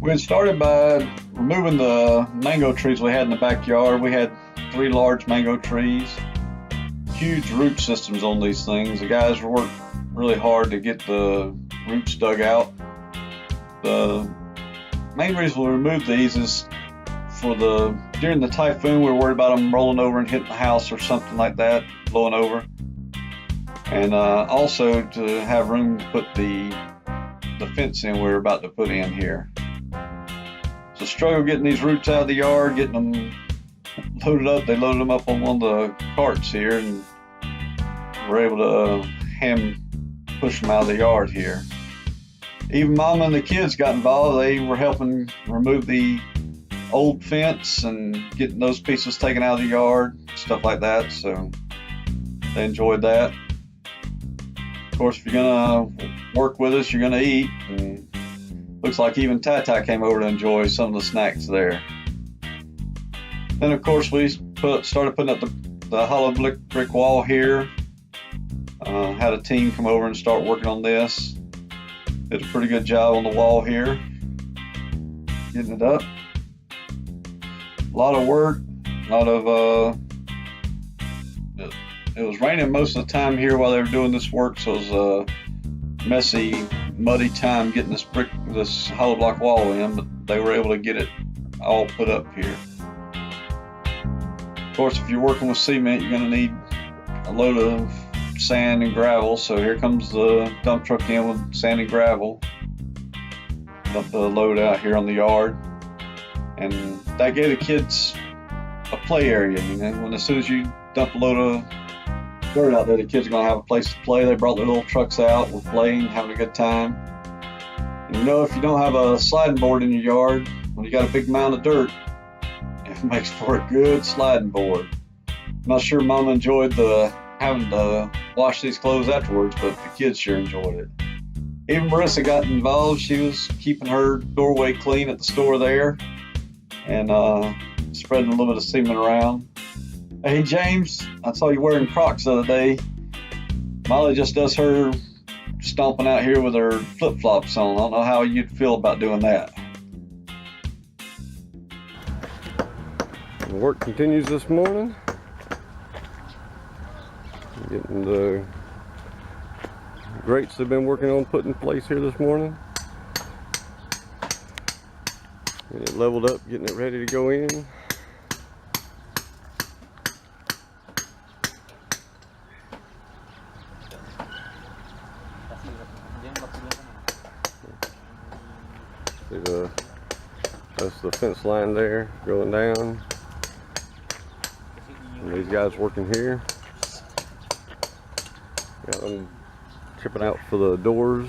We had started by removing the mango trees we had in the backyard. We had 3 large mango trees, huge root systems on these things. The guys worked really hard to get the roots dug out. The main reason we removed these is during the typhoon, we were worried about them rolling over and hitting the house or something like that, blowing over. And also to have room to put the fence in we were about to put in here. So struggle getting these roots out of the yard, getting them loaded up. They loaded them up on one of the carts here and were able to hand push them out of the yard here. Even Mama and the kids got involved. They were helping remove the old fence and getting those pieces taken out of the yard, stuff like that. So they enjoyed that. Of course, if you're gonna work with us, you're gonna eat. And looks like even Tata came over to enjoy some of the snacks there. Then of course we started putting up the hollow brick wall here. Had a team come over and start working on this. Did a pretty good job on the wall here, getting it up. A lot of work, a lot of it was raining most of the time here while they were doing this work, so it was a messy, muddy time getting this hollow block wall in, but they were able to get it all put up here. Of course, if you're working with cement, you're going to need a load of sand and gravel, so here comes the dump truck in with sand and gravel. Dump the load out here on the yard, and that gave the kids a play area. You know, as soon as you dump a load of dirt out there, the kids are going to have a place to play. They brought their little trucks out, we're playing, having a good time. And you know, if you don't have a sliding board in your yard, when you got a big mound of dirt, it makes for a good sliding board. I'm not sure Mama enjoyed having to wash these clothes afterwards, but the kids sure enjoyed it. Even Marissa got involved. She was keeping her doorway clean at the store there and spreading a little bit of cement around. Hey James, I saw you wearing Crocs the other day. Molly just does her stomping out here with her flip-flops on. I don't know how you'd feel about doing that. The work continues this morning. Getting the grates they've been working on put in place here this morning. Getting it leveled up, getting it ready to go in. See that's the fence line there going down. And these guys working here. Got them chipping out for the doors.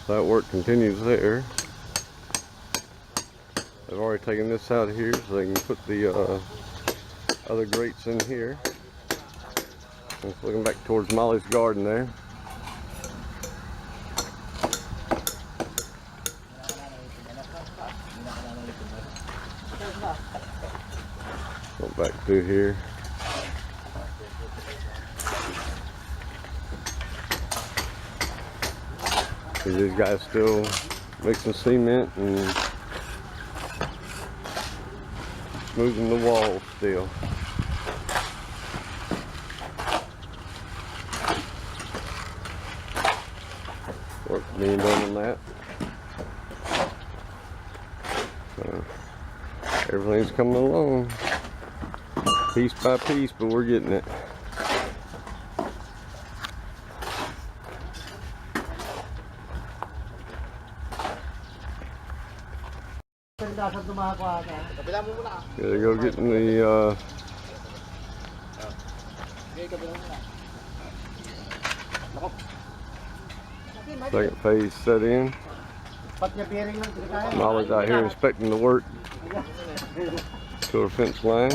That work continues there. They've already taken this out of here so they can put the other grates in here. Just looking back towards Molly's garden there. Go back through here. These guys still mixing cement and smoothing the walls still. Work being done on that. So everything's coming along piece by piece, but we're getting it. Gotta go getting the second phase set in. Molly's out here inspecting the work to her fence line.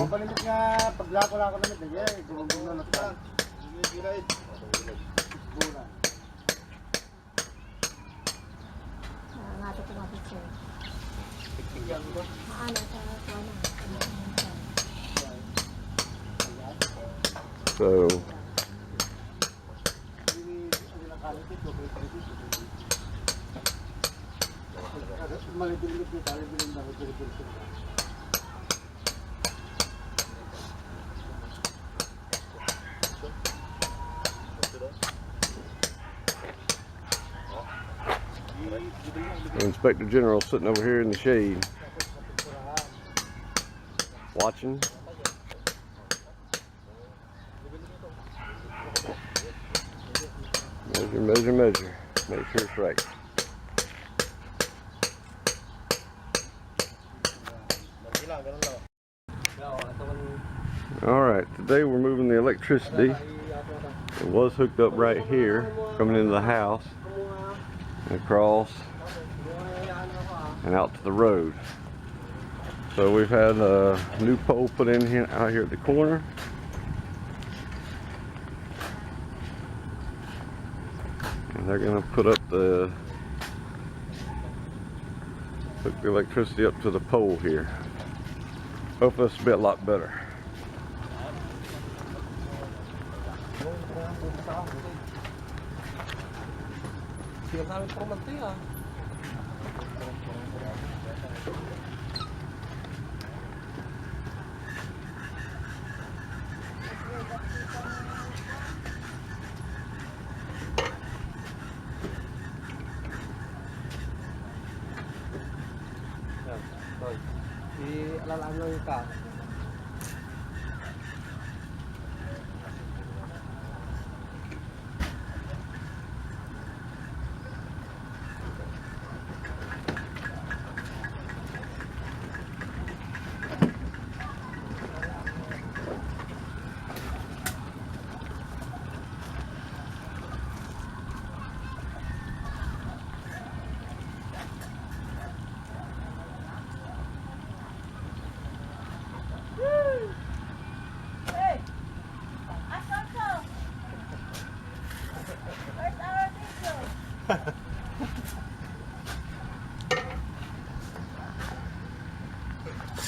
So the Inspector General sitting over here in the shade, watching. Measure, measure, measure. Make sure it's right. Alright, today we're moving the electricity. It was hooked up right here, coming into the house, and across, and out to the road. So we've had a new pole put in here, out here at the corner. And they're gonna put up hook the electricity up to the pole here. Hopefully this will be a lot better.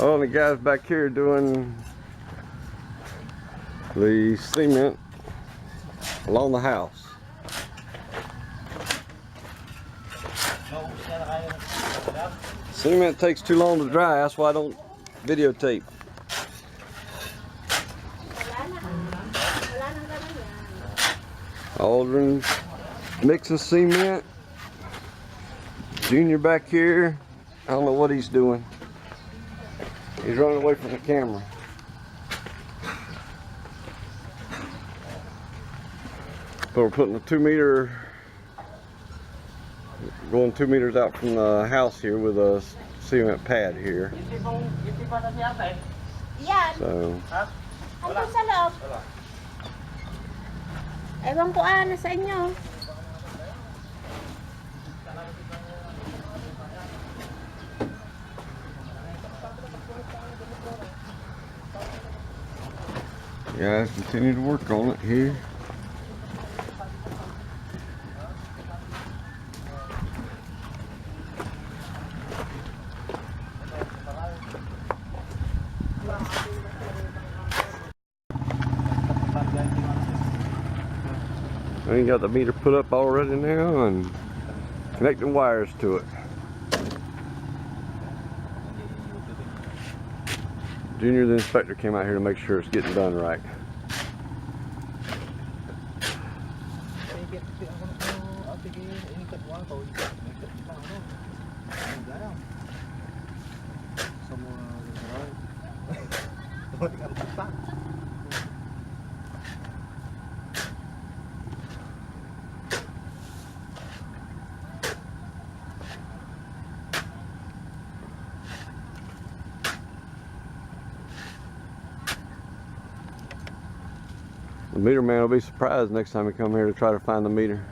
Oh, and the guys back here doing the cement along the house. Cement takes too long to dry, that's why I don't videotape. Aldrin mixing cement. Junior back here, I don't know what he's doing. He's running away from the camera. But we're putting a 2 meter, going 2 meters out from the house here with a cement pad here. So. Ano sa loob? Ewan ko sa inyo. Guys, continue to work on it here. We got the meter put up already now and connecting wires to it. Junior, the inspector, came out here to make sure it's getting done right. The meter man will be surprised next time we come here to try to find the meter.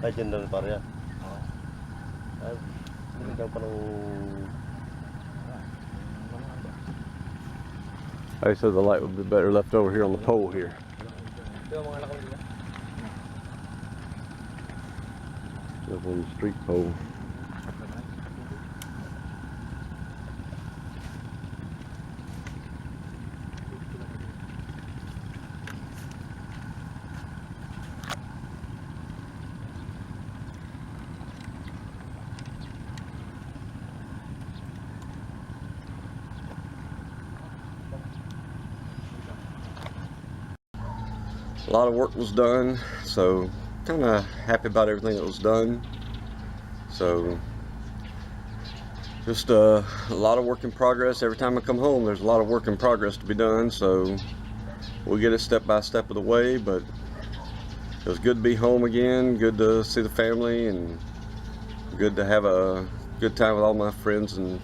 Ay, dyan lang pare yan. Ay, hindi daw parang... I said the light would be better left over here on the pole here. Up on the street pole. A lot of work was done, so kind of happy about everything that was done. So just a lot of work in progress. Every time I come home there's a lot of work in progress to be done, so we'll get it step by step of the way. But it was good to be home again, good to see the family, and good to have a good time with all my friends and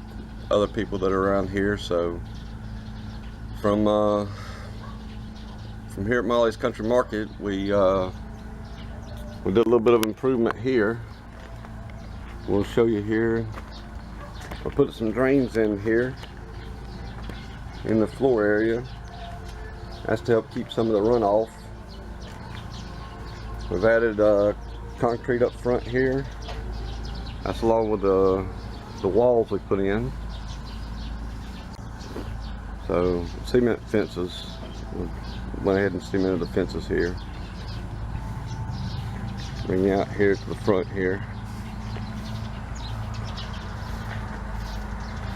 other people that are around here. So from here at Molly's Country Market, we did a little bit of improvement here. We'll show you here. I put some drains in here in the floor area. That's to help keep some of the runoff. We've added concrete up front here. That's along with the walls we put in. So cement fences. Went ahead and cemented the fences here. Bring you out here to the front here.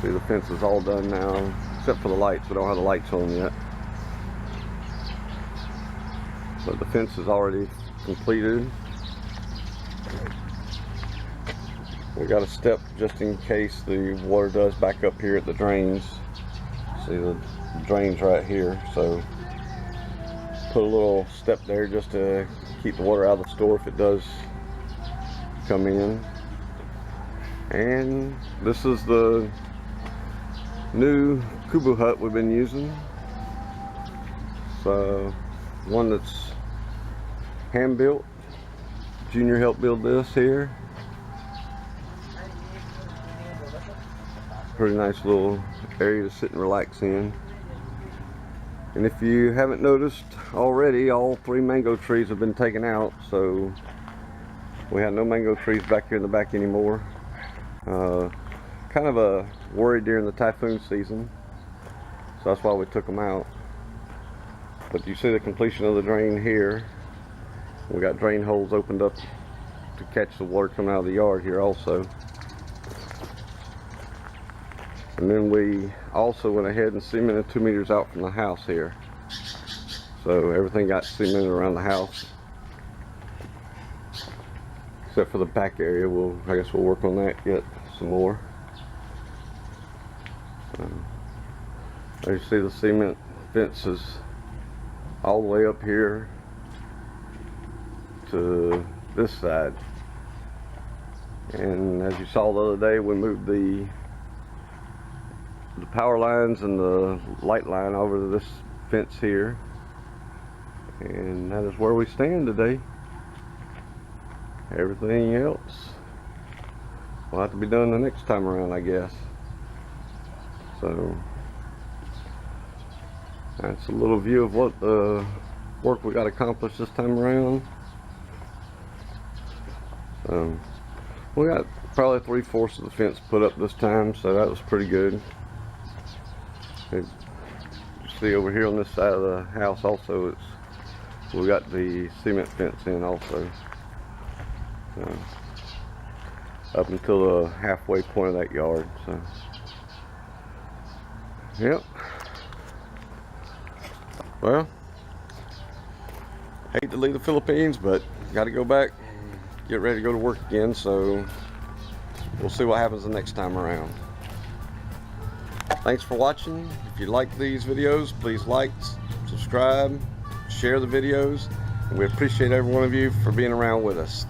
See, the fence is all done now, except for the lights. We don't have the lights on yet. But the fence is already completed. We got a step just in case the water does back up here at the drains. See the drains right here, so put a little step there just to keep the water out of the store if it does come in. And this is the new Koopa Hut we've been using. So one that's hand built. Junior helped build this here. Pretty nice little area to sit and relax in. And if you haven't noticed already, all 3 mango trees have been taken out, so we have no mango trees back here in the back anymore. Kind of a worry during the typhoon season, so that's why we took them out. But you see the completion of the drain here. We got drain holes opened up to catch the water coming out of the yard here also. And then we also went ahead and cemented 2 meters out from the house here. So everything got cemented around the house. Except for the back area. I guess we'll work on that yet some more. There you see the cement fences all the way up here to this side. And as you saw the other day, we moved the power lines and the light line over to this fence here, and that is where we stand today. Everything else will have to be done the next time around, I guess. So that's a little view of what the work we got accomplished this time around. We got probably 3/4 of the fence put up this time, so that was pretty good. You see over here on this side of the house also, we got the cement fence in also, up until the halfway point of that yard. So yep. Well, hate to leave the Philippines, but got to go back, get ready to go to work again. So we'll see what happens the next time around. Thanks for watching. If you like these videos, please like, subscribe, share the videos. And we appreciate every one of you for being around with us.